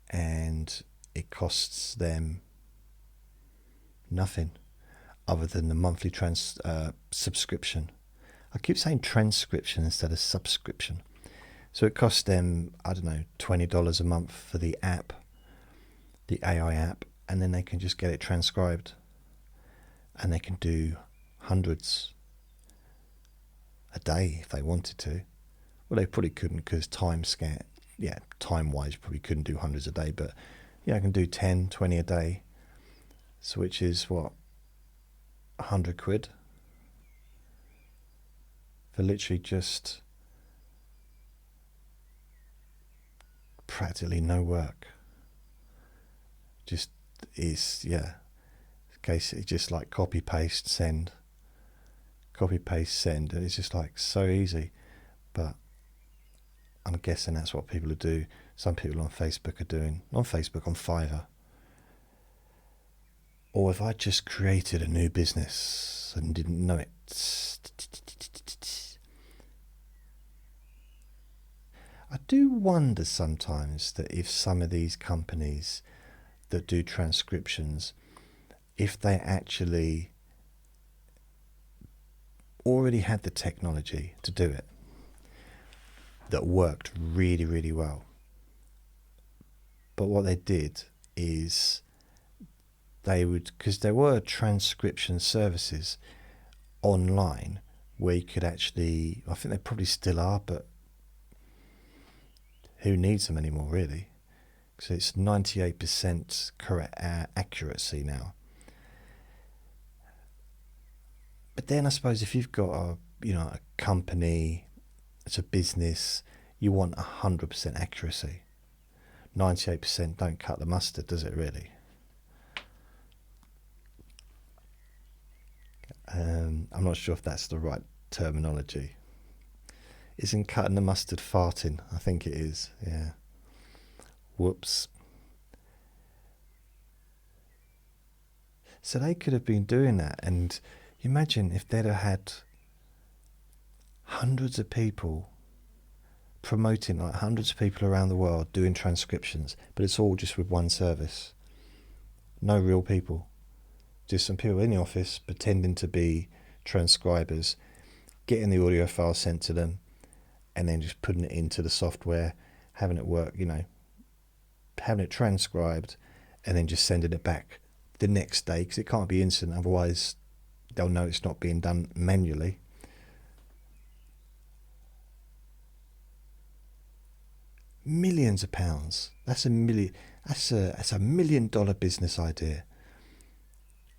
and it costs them nothing other than the monthly subscription. I keep saying transcription instead of subscription. So it costs them, I don't know, $20 a month for the app, the AI app, and then they can just get it transcribed. And they can do hundreds a day if they wanted to. Well, they probably couldn't because time-wise, you probably couldn't do hundreds a day, but I can do 10, 20 a day. So which is what, £100 for literally just practically no work. Just is, case it's just like copy paste send, and it's just like so easy. But I'm guessing that's what people do. Some people on Facebook are doing, on Fiverr. Or if I just created a new business and didn't know it. I do wonder sometimes that if some of these companies that do transcriptions, if they actually already had the technology to do it that worked really, really well. But what they did is because there were transcription services online where you could actually, I think they probably still are, but who needs them anymore, really? Because it's 98% correct accuracy now. But then I suppose if you've got a company, it's a business, you want 100% accuracy. 98% don't cut the mustard, does it really? I'm not sure if that's the right terminology. Isn't cutting the mustard farting? I think it is, yeah. Whoops. So they could have been doing that, and Imagine if they'd have had hundreds of people promoting, like hundreds of people around the world doing transcriptions, but it's all just with one service. No real people. Just some people in the office pretending to be transcribers, getting the audio file sent to them, and then just putting it into the software, having it work, having it transcribed, and then just sending it back the next day, because it can't be instant, otherwise they'll know it's not being done manually. Millions of pounds. That's a $1 million business idea.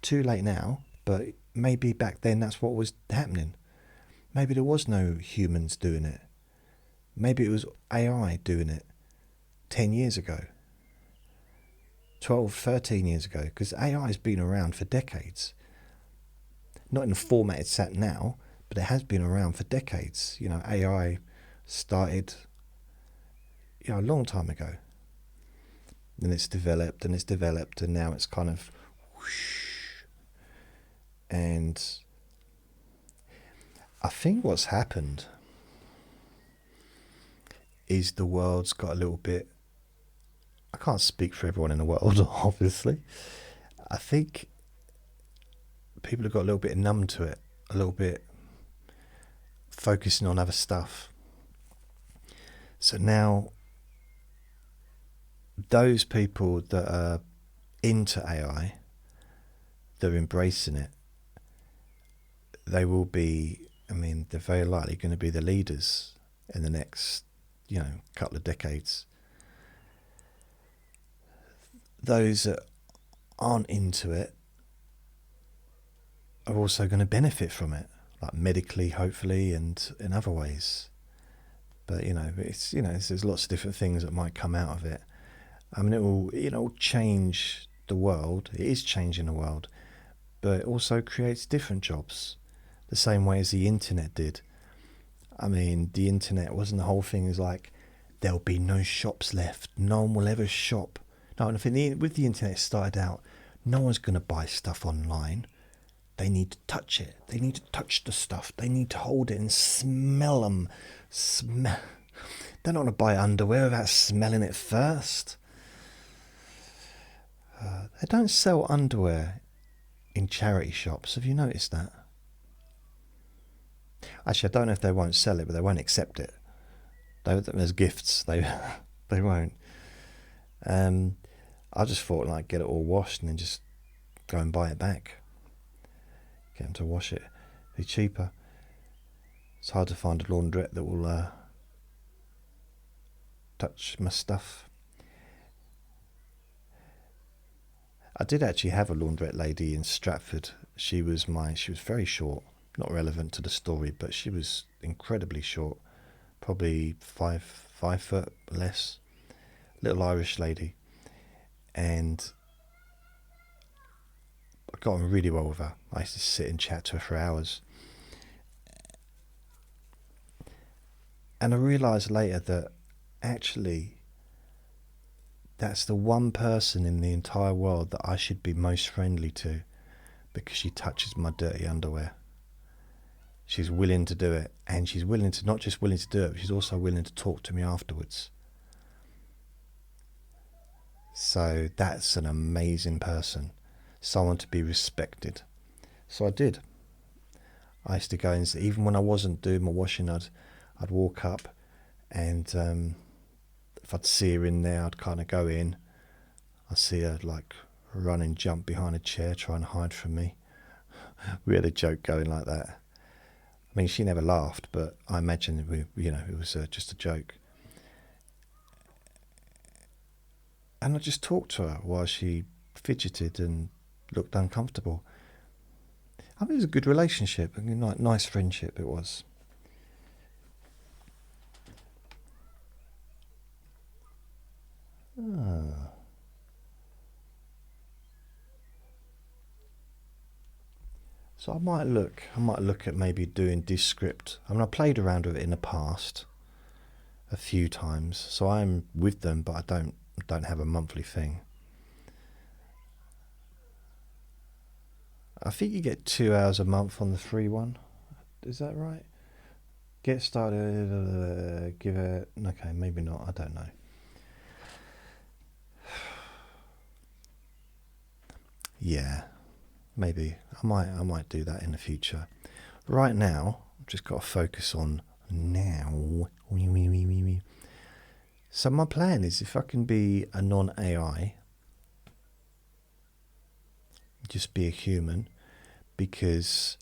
Too late now, but maybe back then that's what was happening. Maybe there was no humans doing it. Maybe it was AI doing it 10 years ago, 12, 13 years ago, because AI has been around for decades. Not in the format it's at now, but it has been around for decades. AI started a long time ago. And it's developed, and now it's kind of whoosh. And I think what's happened is the world's got a little bit, I can't speak for everyone in the world, obviously. I think people have got a little bit numb to it, a little bit focusing on other stuff. So now those people that are into AI, they're embracing it, they will be, they're very likely going to be the leaders in the next, couple of decades. Those that aren't into it are also going to benefit from it, like medically, hopefully, and in other ways. But there's lots of different things that might come out of it. It will change the world. It is changing the world, but it also creates different jobs, the same way as the internet did. The internet wasn't the whole thing. Is like there'll be no shops left. No one will ever shop. No, and I think with the internet, it started out, no one's going to buy stuff online. They need to touch it. They need to touch the stuff. They need to hold it and smell them. They're not going to buy underwear without smelling it first. They don't sell underwear in charity shops. Have you noticed that? Actually, I don't know if they won't sell it, but they won't accept it. There's gifts. They won't. I just thought, get it all washed and then just go and buy it back. Get them to wash it. It'd be cheaper. It's hard to find a laundrette that will touch my stuff. I did actually have a laundrette lady in Stratford. She was very short, not relevant to the story, but she was incredibly short, probably 5 foot less, little Irish lady, and I got on really well with her. I used to sit and chat to her for hours, and I realised later that actually that's the one person in the entire world that I should be most friendly to, because she touches my dirty underwear. She's willing to do it, and she's not just willing to do it, but she's also willing to talk to me afterwards. So that's an amazing person, someone to be respected. So I did. I used to go and even when I wasn't doing my washing, I'd walk up, and if I'd see her in there, I'd kind of go in. I'd see her run and jump behind a chair, try and hide from me. We had a joke going like that. She never laughed, but I imagine it was just a joke. And I just talked to her while she fidgeted and looked uncomfortable. It was a good relationship, a nice friendship it was. So I might look at maybe doing Descript. I played around with it in the past a few times, so I'm with them, but I don't have a monthly thing. I think you get 2 hours a month on the free one. Is that right? Get started, give it, okay, maybe not, I don't know. Yeah, maybe, I might do that in the future. Right now, I've just got to focus on now. So my plan is, if I can be a non-AI, just be a human, because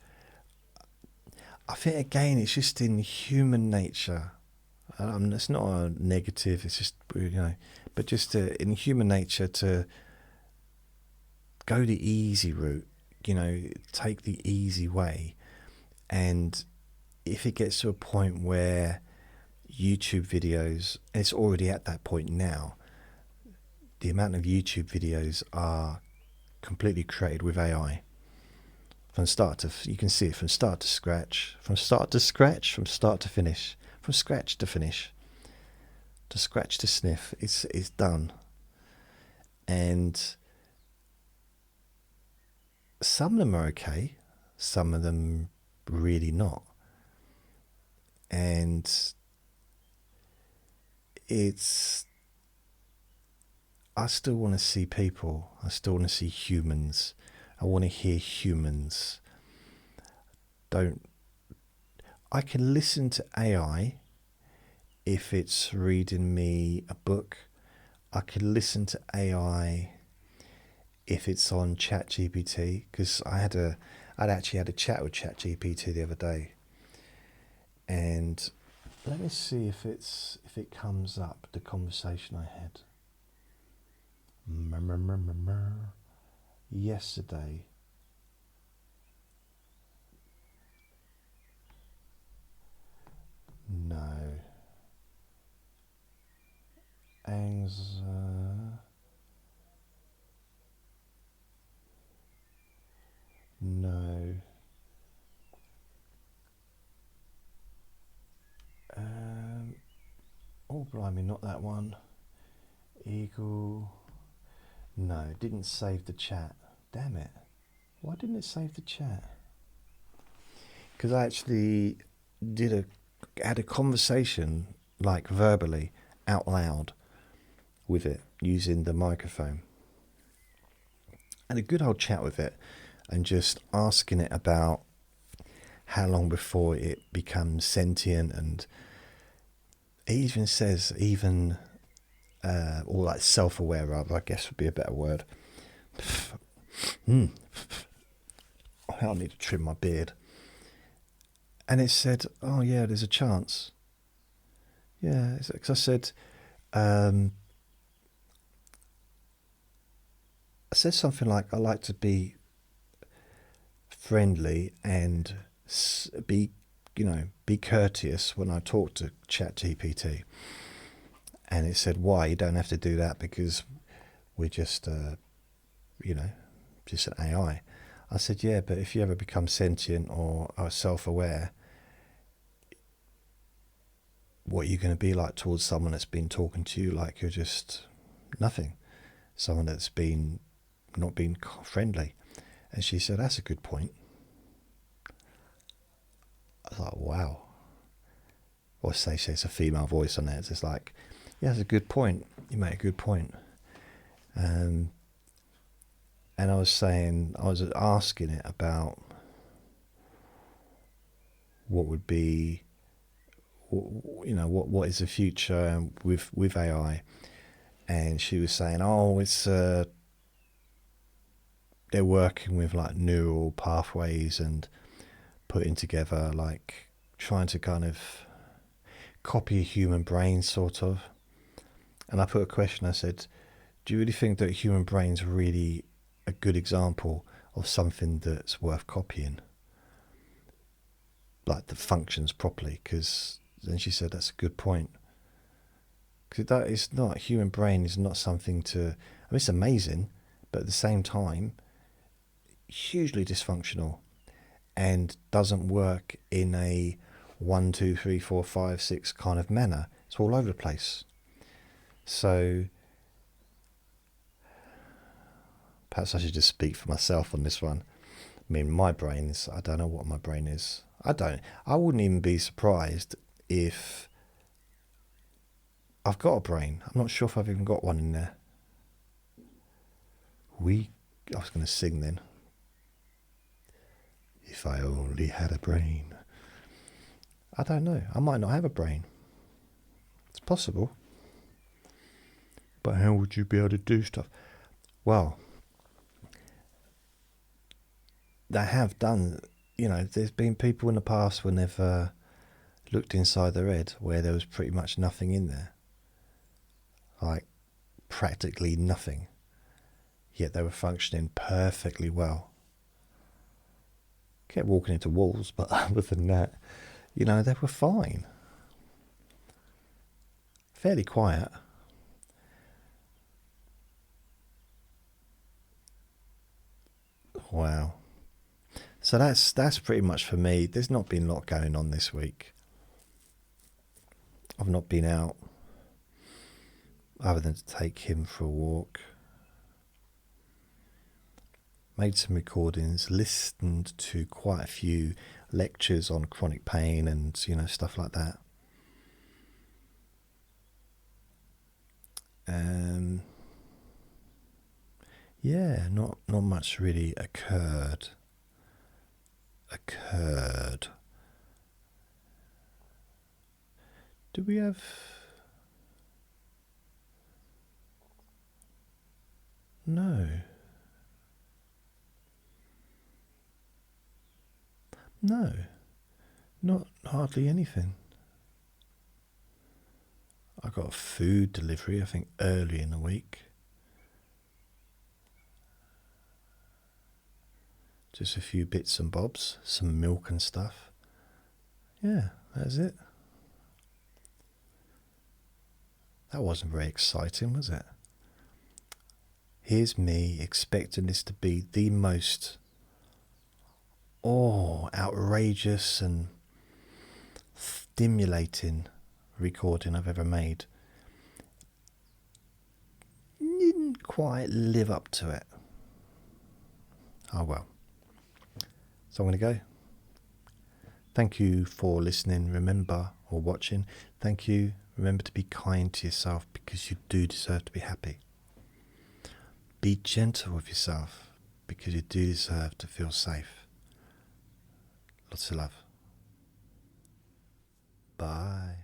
I think, again, it's just in human nature. It's not a negative, it's just, but just in human nature to go the easy route, take the easy way. And if it gets to a point where YouTube videos, and it's already at that point now, the amount of YouTube videos are completely created with AI. From start to, you can see it from start to scratch, from start to finish, from scratch to finish, to scratch to sniff. It's done. And some of them are okay, some of them really not. And I still want to see people. I still want to see humans. I want to hear humans. I can listen to AI if it's reading me a book. I can listen to AI if it's on ChatGPT, because I'd actually had a chat with ChatGPT the other day. And let me see if it comes up, the conversation I had yesterday. No. No. Oh, blimey, not that one. Eagle. No, it didn't save the chat. Damn it. Why didn't it save the chat? Because I actually had a conversation, like verbally, out loud, with it, using the microphone. Had a good old chat with it, and just asking it about how long before it becomes sentient, and it even says, or like self-aware, rather, I guess would be a better word. I need to trim my beard. And it said, oh yeah, there's a chance. Yeah, because I said something like, I like to be friendly and be courteous when I talk to ChatGPT. And it said, why? You don't have to do that, because we're just just an AI. I said, yeah, but if you ever become sentient or are self-aware, what are you going to be like towards someone that's been talking to you like you're just nothing? Someone that's not been friendly. And she said, that's a good point. I was like, wow. Or say it's a female voice on there. It's just like, yeah, that's a good point. You make a good point. And I was asking it about what would be, what is the future with AI. And she was saying, oh, it's they're working with like neural pathways and putting together, like trying to kind of copy a human brain, sort of. And I put a question, I said, do you really think that human brain's really a good example of something that's worth copying, like that functions properly? Because then she said, that's a good point. Because that is not, human brain is not something to, I mean, it's amazing, but at the same time, hugely dysfunctional and doesn't work in a 1, 2, 3, 4, 5, 6 kind of manner. It's all over the place. So perhaps I should just speak for myself on this one. I mean, my brain is, I don't know what my brain is. I wouldn't even be surprised if I've got a brain. I'm not sure if I've even got one in there. I was going to sing then. If I only had a brain. I don't know. I might not have a brain. It's possible. But how would you be able to do stuff? Well, they have done, there's been people in the past when they've looked inside their head where there was pretty much nothing in there. Like, practically nothing. Yet they were functioning perfectly well. Kept walking into walls, but other than that, they were fine. Fairly quiet. Wow. So that's pretty much for me. There's not been a lot going on this week. I've not been out other than to take him for a walk. Made some recordings, listened to quite a few lectures on chronic pain and stuff like that. Yeah, not much really occurred. Do we have? No. No, not hardly anything. I got a food delivery, I think, early in the week. Just a few bits and bobs, some milk and stuff. Yeah, that's it. That wasn't very exciting, was it? Here's me expecting this to be the most outrageous and stimulating recording I've ever made. Didn't quite live up to it. Oh well. So I'm going to go. Thank you for listening, or watching. Thank you. Remember to be kind to yourself because you do deserve to be happy. Be gentle with yourself because you do deserve to feel safe. Lots of love. Bye.